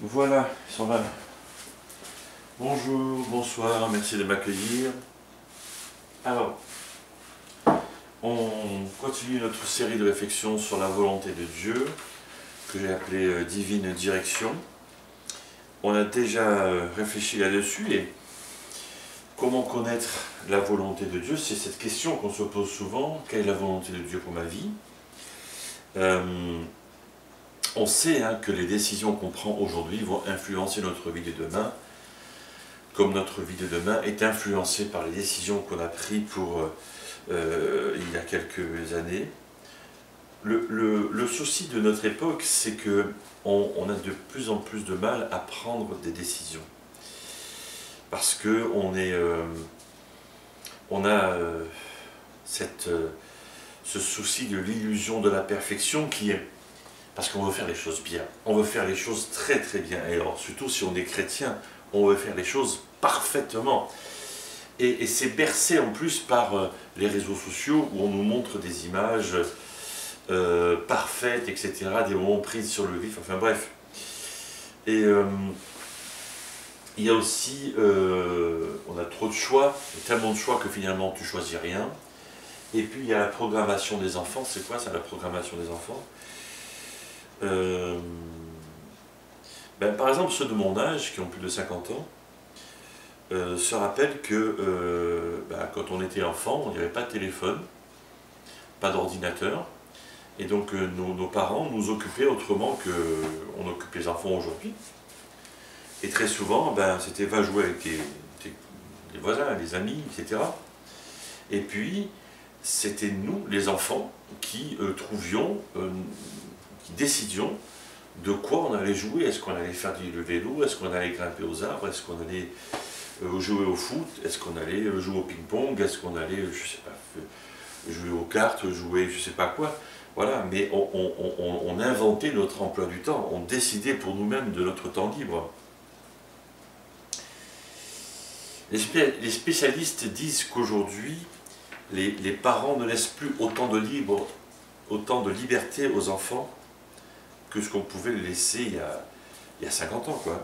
Voilà, ils sont là. Bonjour, bonsoir, merci de m'accueillir. Alors, on continue notre série de réflexions sur la volonté de Dieu, que j'ai appelée Divine Direction. On a déjà réfléchi là-dessus, et comment connaître la volonté de Dieu? C'est cette question qu'on se pose souvent. Quelle est la volonté de Dieu pour ma vie? On sait que les décisions qu'on prend aujourd'hui vont influencer notre vie de demain, comme notre vie de demain est influencée par les décisions qu'on a prises il y a quelques années. Le souci de notre époque, c'est qu'on a de plus en plus de mal à prendre des décisions. Parce qu'on a ce souci de l'illusion de la perfection qui est... Parce qu'on veut faire les choses bien, on veut faire les choses très très bien. Et alors, surtout si on est chrétien, on veut faire les choses parfaitement. Et c'est bercé en plus par les réseaux sociaux où on nous montre des images parfaites, etc., des moments pris sur le vif, enfin bref. Et il y a aussi, on a trop de choix, tellement de choix que finalement tu choisis rien. Et puis il y a la programmation des enfants. C'est quoi ça, la programmation des enfants? Par exemple, ceux de mon âge, qui ont plus de 50 ans, se rappellent que quand on était enfant, il n'y avait pas de téléphone, pas d'ordinateur, et donc nos parents nous occupaient autrement qu'on occupe les enfants aujourd'hui. Et très souvent, c'était va jouer avec les voisins, les amis, etc. Et puis, c'était nous, les enfants, qui qui décidions de quoi on allait jouer. Est-ce qu'on allait faire le vélo? Est-ce qu'on allait grimper aux arbres? Est-ce qu'on allait jouer au foot? Est-ce qu'on allait jouer au ping-pong? Est-ce qu'on allait, je sais pas, jouer aux cartes, jouer je sais pas quoi? Voilà, mais on inventait notre emploi du temps, on décidait pour nous-mêmes de notre temps libre. Les spécialistes disent qu'aujourd'hui, les parents ne laissent plus autant de liberté aux enfants que ce qu'on pouvait les laisser il y a 50 ans, quoi.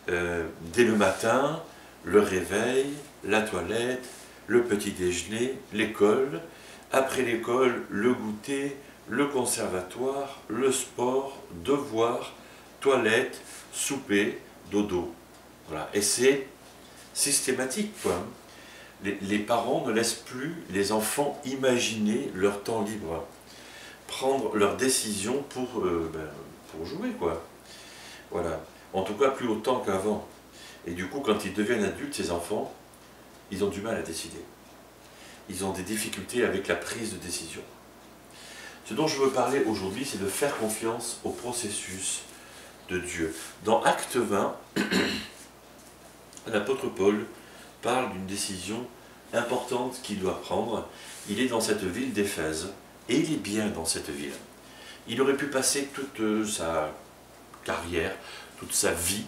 Dès le matin, le réveil, la toilette, le petit déjeuner, l'école, après l'école, le goûter, le conservatoire, le sport, devoir, toilette, souper, dodo. Voilà. Et c'est systématique, quoi. Les parents ne laissent plus les enfants imaginer leur temps libre, prendre leurs décisions pour jouer, quoi. Voilà. En tout cas, plus autant qu'avant. Et du coup, quand ils deviennent adultes, ces enfants, ils ont du mal à décider. Ils ont des difficultés avec la prise de décision. Ce dont je veux parler aujourd'hui, c'est de faire confiance au processus de Dieu. Dans Acte 20, l'apôtre Paul parle d'une décision importante qu'il doit prendre. Il est dans cette ville d'Éphèse, et il est bien dans cette ville. Il aurait pu passer toute sa carrière, toute sa vie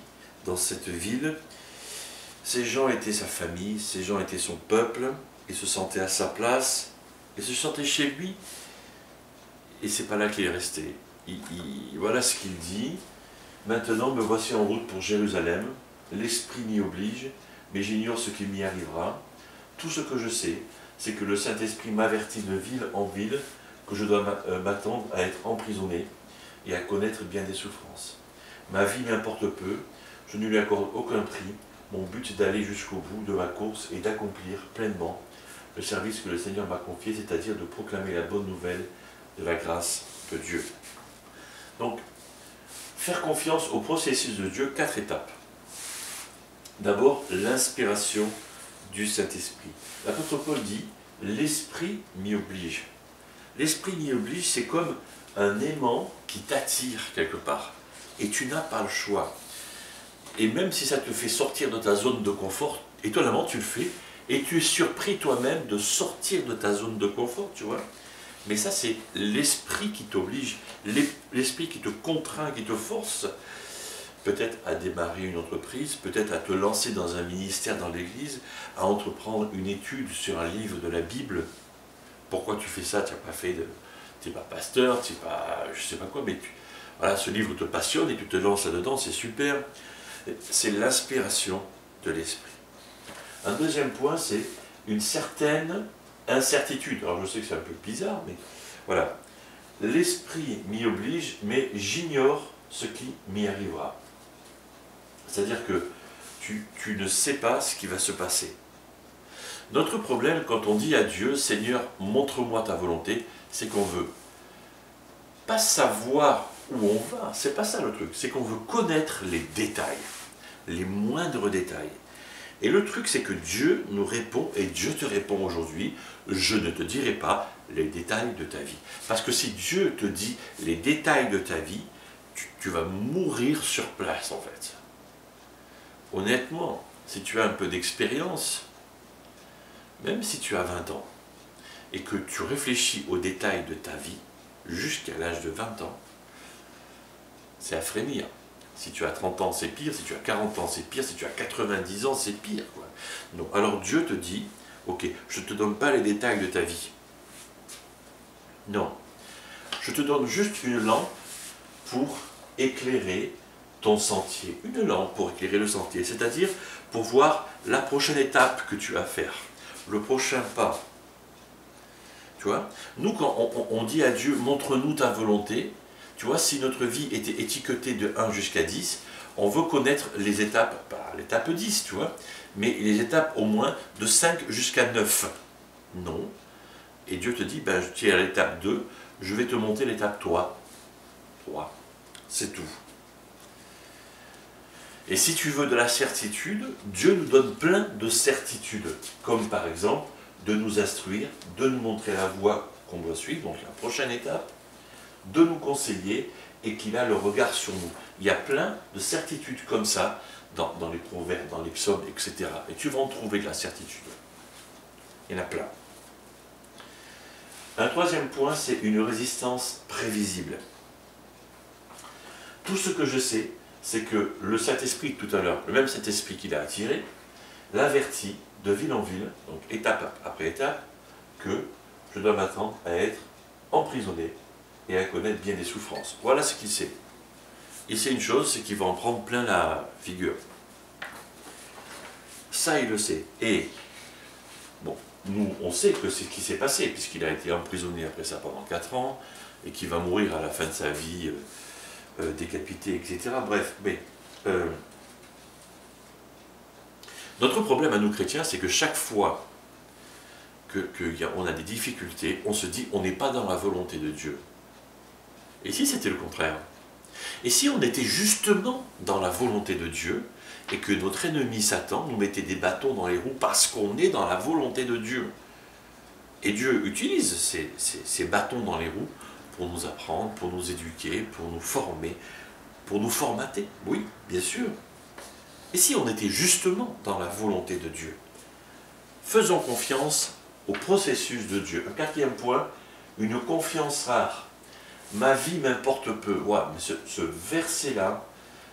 dans cette ville. Ces gens étaient sa famille, ces gens étaient son peuple, il se sentait à sa place, il se sentait chez lui, et c'est pas là qu'il est resté. Voilà ce qu'il dit: maintenant me voici en route pour Jérusalem, l'Esprit m'y oblige, mais j'ignore ce qui m'y arrivera. Tout ce que je sais, c'est que le Saint-Esprit m'avertit de ville en ville, que je dois m'attendre à être emprisonné et à connaître bien des souffrances. Ma vie m'importe peu, je ne lui accorde aucun prix. Mon but est d'aller jusqu'au bout de ma course et d'accomplir pleinement le service que le Seigneur m'a confié, c'est-à-dire de proclamer la bonne nouvelle de la grâce de Dieu. Donc, faire confiance au processus de Dieu, 4 étapes. D'abord, l'inspiration du Saint-Esprit. L'apôtre Paul dit: l'Esprit m'y oblige. L'Esprit m'y oblige, c'est comme un aimant qui t'attire quelque part. Et tu n'as pas le choix. Et même si ça te fait sortir de ta zone de confort, étonnamment tu le fais, et tu es surpris toi-même de sortir de ta zone de confort, tu vois. Mais ça, c'est l'Esprit qui t'oblige, l'Esprit qui te contraint, qui te force, peut-être à démarrer une entreprise, peut-être à te lancer dans un ministère dans l'Église, à entreprendre une étude sur un livre de la Bible. Pourquoi tu fais ça? Tu n'as pas fait tu n'es pas pasteur, tu n'es pas je sais pas quoi, mais voilà, ce livre te passionne et tu te lances là-dedans, c'est super. C'est l'inspiration de l'esprit. Un deuxième point, c'est une certaine incertitude. Alors je sais que c'est un peu bizarre, mais voilà. L'esprit m'y oblige, mais j'ignore ce qui m'y arrivera. C'est-à-dire que tu ne sais pas ce qui va se passer. Notre problème, quand on dit à Dieu, Seigneur, montre-moi ta volonté, c'est qu'on veut pas savoir où on va, c'est pas ça le truc, c'est qu'on veut connaître les détails, les moindres détails. Et le truc, c'est que Dieu nous répond, et Dieu te répond aujourd'hui, je ne te dirai pas les détails de ta vie. Parce que si Dieu te dit les détails de ta vie, tu vas mourir sur place en fait. Honnêtement, si tu as un peu d'expérience, même si tu as 20 ans, et que tu réfléchis aux détails de ta vie, jusqu'à l'âge de 20 ans, c'est à frémir. Si tu as 30 ans, c'est pire. Si tu as 40 ans, c'est pire. Si tu as 90 ans, c'est pire, quoi. Donc, alors Dieu te dit, ok, je ne te donne pas les détails de ta vie. Non. Je te donne juste une lampe pour éclairer ton sentier. Une lampe pour éclairer le sentier. C'est-à-dire pour voir la prochaine étape que tu as à faire. Le prochain pas. Tu vois, nous, quand on dit à Dieu, montre-nous ta volonté, tu vois, si notre vie était étiquetée de 1 jusqu'à 10, on veut connaître les étapes, pas l'étape 10, tu vois, mais les étapes au moins de 5 jusqu'à 9. Non. Et Dieu te dit, ben, tu es à l'étape 2, je vais te monter l'étape 3. 3. C'est tout. Et si tu veux de la certitude, Dieu nous donne plein de certitudes, comme par exemple, de nous instruire, de nous montrer la voie qu'on doit suivre, donc la prochaine étape, de nous conseiller et qu'il a le regard sur nous. Il y a plein de certitudes comme ça dans les proverbes, dans les psaumes, etc. Et tu vas en trouver de la certitude. Il y en a plein. Un troisième point, c'est une résistance prévisible. Tout ce que je sais, c'est que le Saint-Esprit tout à l'heure, le même Saint-Esprit qui l'a attiré, l'avertit de ville en ville, donc étape après étape, que je dois m'attendre à être emprisonné et à connaître bien des souffrances. Voilà ce qu'il sait. Il sait une chose, c'est qu'il va en prendre plein la figure. Ça, il le sait. Et, bon, nous, on sait que c'est ce qui s'est passé, puisqu'il a été emprisonné après ça pendant 4 ans, et qu'il va mourir à la fin de sa vie, décapité, etc. Bref, mais... notre problème à nous chrétiens, c'est que chaque fois qu'on a des difficultés, on se dit on n'est pas dans la volonté de Dieu. Et si c'était le contraire? Et si on était justement dans la volonté de Dieu, et que notre ennemi Satan nous mettait des bâtons dans les roues parce qu'on est dans la volonté de Dieu? Et Dieu utilise ces bâtons dans les roues pour nous apprendre, pour nous éduquer, pour nous former, pour nous formater. Oui, bien sûr. Et si on était justement dans la volonté de Dieu? Faisons confiance au processus de Dieu. Un quatrième point, une confiance rare. Ma vie m'importe peu. Ouais, mais ce verset-là,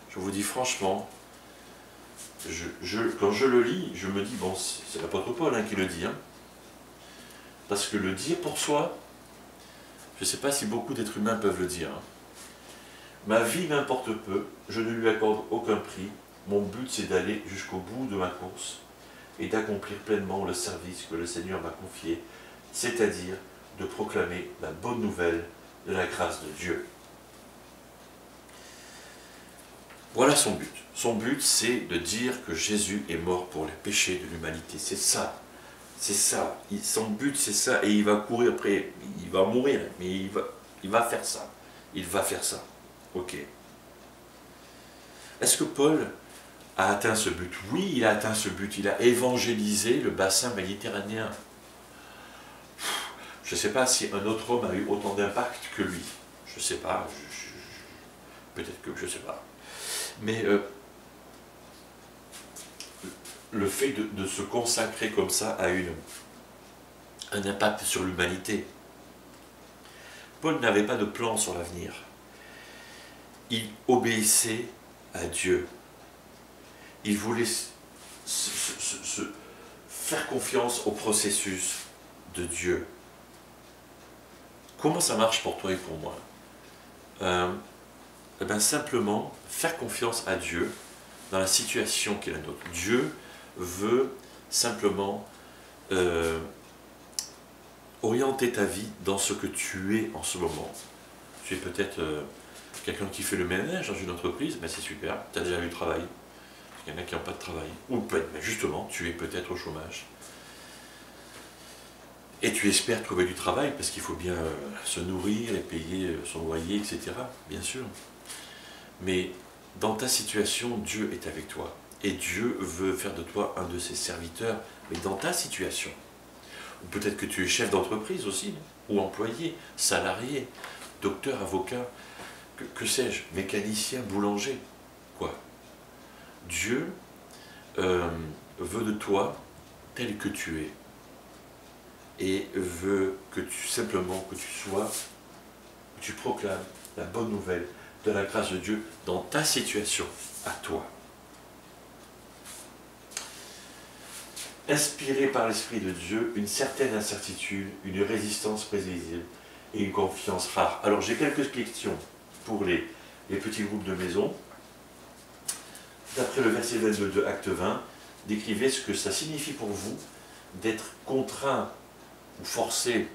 je vous dis franchement, quand je le lis, je me dis, bon, c'est l'apôtre Paul qui le dit, hein, parce que le dire pour soi, je ne sais pas si beaucoup d'êtres humains peuvent le dire. Hein. Ma vie m'importe peu, je ne lui accorde aucun prix, mon but c'est d'aller jusqu'au bout de ma course et d'accomplir pleinement le service que le Seigneur m'a confié, c'est-à-dire de proclamer la bonne nouvelle de la grâce de Dieu. Voilà son but. Son but, c'est de dire que Jésus est mort pour les péchés de l'humanité. C'est ça. C'est ça. Son but, c'est ça. Et il va courir après. Il va mourir, mais il va faire ça. Il va faire ça. Ok. Est-ce que Paul a atteint ce but? Oui, il a atteint ce but. Il a évangélisé le bassin méditerranéen. Je ne sais pas si un autre homme a eu autant d'impact que lui. Je ne sais pas. Peut-être que je ne sais pas. Mais le fait de se consacrer comme ça a un impact sur l'humanité. Paul n'avait pas de plan sur l'avenir. Il obéissait à Dieu. Il voulait faire confiance au processus de Dieu. Comment ça marche pour toi et pour moi? Eh bien, simplement faire confiance à Dieu dans la situation qui est la nôtre. Dieu veut simplement orienter ta vie dans ce que tu es en ce moment. Tu es peut-être quelqu'un qui fait le ménage dans une entreprise, mais c'est super, tu as déjà eu le travail. Il y en a qui n'ont pas de travail. Ou peut-être, mais justement, tu es peut-être au chômage. Et tu espères trouver du travail, parce qu'il faut bien se nourrir et payer son loyer, etc. Bien sûr. Mais dans ta situation, Dieu est avec toi. Et Dieu veut faire de toi un de ses serviteurs, mais dans ta situation. Ou peut-être que tu es chef d'entreprise aussi, ou employé, salarié, docteur, avocat, que sais-je, mécanicien, boulanger, quoi. Dieu veut de toi tel que tu es. Et veut que simplement que tu sois, que tu proclames la bonne nouvelle de la grâce de Dieu dans ta situation, à toi. Inspiré par l'Esprit de Dieu, une certaine incertitude, une résistance prévisible et une confiance rare. Alors j'ai quelques questions pour les petits groupes de maison. D'après le verset 22 de Acte 20, décrivez ce que ça signifie pour vous d'être contraint ou forcé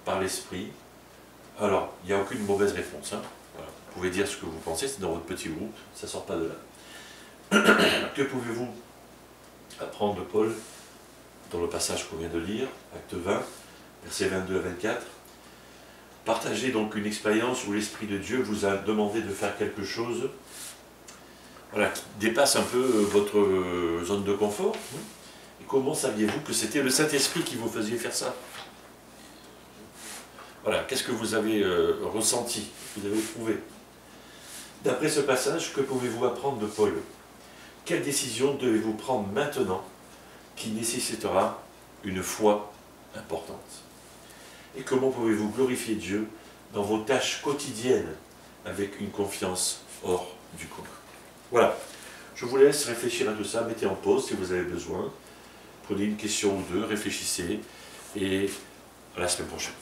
par l'Esprit. Alors, il n'y a aucune mauvaise réponse. Hein. Voilà. Vous pouvez dire ce que vous pensez, c'est dans votre petit groupe, ça ne sort pas de là. Que pouvez-vous apprendre de Paul dans le passage qu'on vient de lire, Acte 20, versets 22 à 24? Partagez donc une expérience où l'Esprit de Dieu vous a demandé de faire quelque chose, voilà, qui dépasse un peu votre zone de confort. Et comment saviez-vous que c'était le Saint-Esprit qui vous faisait faire ça? Voilà, qu'est-ce que vous avez ressenti, vous avez trouvé? D'après ce passage, que pouvez-vous apprendre de Paul? Quelle décision devez-vous prendre maintenant qui nécessitera une foi importante? Et comment pouvez-vous glorifier Dieu dans vos tâches quotidiennes avec une confiance hors du commun? Voilà, je vous laisse réfléchir à tout ça, mettez en pause si vous avez besoin, prenez une question ou deux, réfléchissez, et à la semaine prochaine.